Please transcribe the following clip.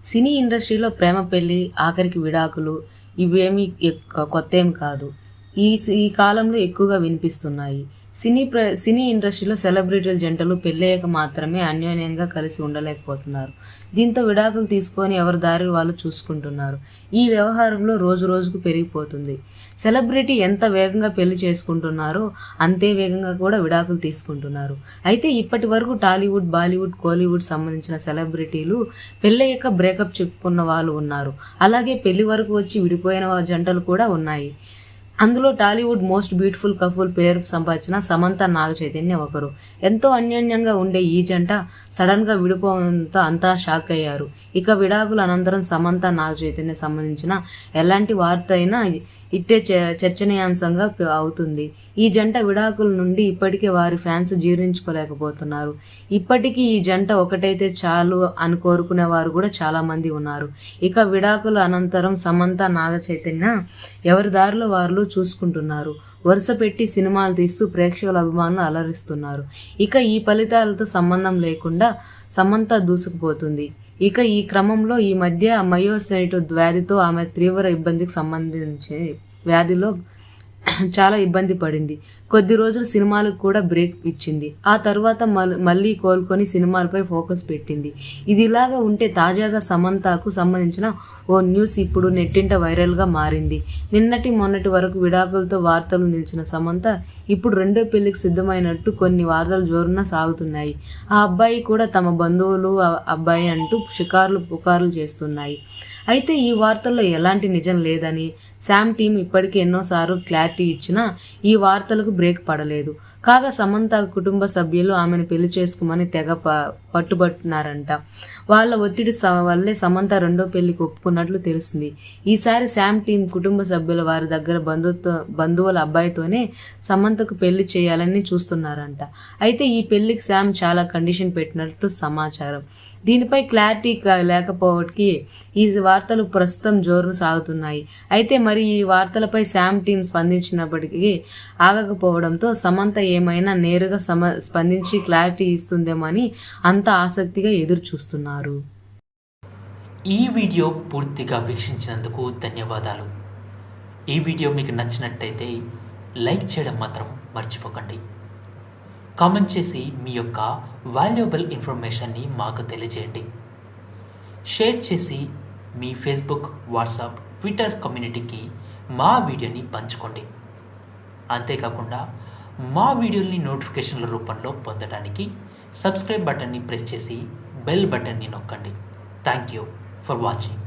సినీ ఇండస్ట్రీలో ప్రేమ పెళ్లి, ఆఖరికి విడాకులు ఇవేమీ కొత్తేం కాదు. ఈ ఈ కాలంలో ఎక్కువగా వినిపిస్తున్నాయి. సినీ ఇండస్ట్రీలో సెలబ్రిటీల జంటలు పెళ్ళయ్యాక మాత్రమే అన్యోన్యంగా కలిసి ఉండలేకపోతున్నారు. దీంతో విడాకులు తీసుకొని ఎవరి దారి వాళ్ళు చూసుకుంటున్నారు. ఈ వ్యవహారంలో రోజు రోజుకు పెరిగిపోతుంది. సెలబ్రిటీ ఎంత వేగంగా పెళ్లి చేసుకుంటున్నారో అంతే వేగంగా కూడా విడాకులు తీసుకుంటున్నారు. అయితే ఇప్పటి వరకు టాలీవుడ్, బాలీవుడ్, కోలీవుడ్ సంబంధించిన సెలబ్రిటీలు పెళ్ళయ్యాక బ్రేకప్ చెప్పుకున్న వాళ్ళు ఉన్నారు. అలాగే పెళ్లి వరకు వచ్చి విడిపోయిన జంటలు కూడా ఉన్నాయి. అందులో టాలీవుడ్ మోస్ట్ బ్యూటిఫుల్ కపుల్ పేరు సంపాదించిన సమంత, నాగ చైతన్య ఒకరు. ఎంతో అన్యోన్యంగా ఉండే ఈ జంట సడన్గా విడిపోవడంతో అంతా షాక్ అయ్యారు. ఇక విడాకుల అనంతరం సమంత, నాగ చైతన్య సంబంధించిన ఎలాంటి వార్త అయినా ఇట్టే చర్చనీయాంశంగా అవుతుంది. ఈ జంట విడాకుల నుండి ఇప్పటికే వారి ఫ్యాన్స్ జీర్ణించుకోలేకపోతున్నారు. ఇప్పటికీ ఈ జంట ఒకటైతే చాలు అని కోరుకునే వారు కూడా చాలా మంది ఉన్నారు. ఇక విడాకుల అనంతరం సమంత, నాగ చైతన్య ఎవరి దారిలో వారు చూసుకుంటున్నారు. వరుస పెట్టి సినిమాలు తీస్తూ ప్రేక్షకుల అభిమానులు అలరిస్తున్నారు. ఇక ఈ ఫలితాలతో సంబంధం లేకుండా సమంత దూసుకుపోతుంది. ఇక ఈ క్రమంలో ఈ మధ్య మయోసైటిస్ వ్యాధితో ఆమె తీవ్ర ఇబ్బందికి సంబంధించి వ్యాధిలో చాలా ఇబ్బంది పడింది. కొద్ది రోజులు సినిమాలకు కూడా బ్రేక్ ఇచ్చింది. ఆ తర్వాత మళ్ళీ కోలుకొని సినిమాలపై ఫోకస్ పెట్టింది. ఇది ఇలాగా ఉంటే తాజాగా సమంతకు సంబంధించిన ఓ న్యూస్ ఇప్పుడు నెట్టింట వైరల్గా మారింది. మొన్నటి వరకు విడాకులతో వార్తలు నిలిచిన సమంత ఇప్పుడు రెండో పెళ్లికి సిద్ధమైనట్టు కొన్ని వార్తలు జోరున సాగుతున్నాయి. ఆ అబ్బాయి కూడా తమ బంధువులు అబ్బాయి అంటూ పుకార్లు చేస్తున్నాయి. అయితే ఈ వార్తల్లో ఎలాంటి నిజం లేదని శామ్ టీం ఇప్పటికే ఎన్నోసార్లు క్లారిటీ ఇచ్చినా ఈ వార్తలకు బ్రేక్ పడలేదు. కాగా సమంత కుటుంబ సభ్యులు ఆమెను పెళ్లి చేసుకోమని తెగ పట్టుబట్టినారంట. వాళ్ళ ఒత్తిడి వల్లే సమంత రెండో పెళ్లికి ఒప్పుకున్నట్లు తెలుస్తుంది. ఈసారి శామ్ టీం కుటుంబ సభ్యుల వారి దగ్గర బంధువుల అబ్బాయితోనే సమంతకు పెళ్లి చేయాలని చూస్తున్నారంట. అయితే ఈ పెళ్లికి శామ్ చాలా కండిషన్ పెట్టినట్లు సమాచారం. దీనిపై క్లారిటీ లేకపోవడానికి ఈ వార్తలు ప్రస్తుతం జోరును సాగుతున్నాయి. అయితే మరి ఈ వార్తలపై శామ్ టీం స్పందించినప్పటికీ ఆగకపోవడంతో సమంత ఏమైనా నేరుగా స్పందించి క్లారిటీ ఇస్తుందేమో అని అంత ఆసక్తిగా ఎదురు చూస్తున్నారు. ఈ వీడియో పూర్తిగా వీక్షించినందుకు ధన్యవాదాలు. ఈ వీడియో మీకు నచ్చినట్టయితే లైక్ చేయడం మాత్రం మర్చిపోకండి. కామెంట్ చేసి మీ యొక్క వాల్యుబుల్ ఇన్ఫర్మేషన్ని మాకు తెలియజేయండి. షేర్ చేసి మీ ఫేస్బుక్, వాట్సాప్, ట్విట్టర్ కమ్యూనిటీకి మా వీడియోని పంచుకోండి. అంతేకాకుండా మా వీడియోని నోటిఫికేషన్ల రూపంలో పొందడానికి సబ్స్క్రైబ్ బటన్ని ప్రెస్ చేసి బెల్ బటన్ని నొక్కండి. Thank you for watching.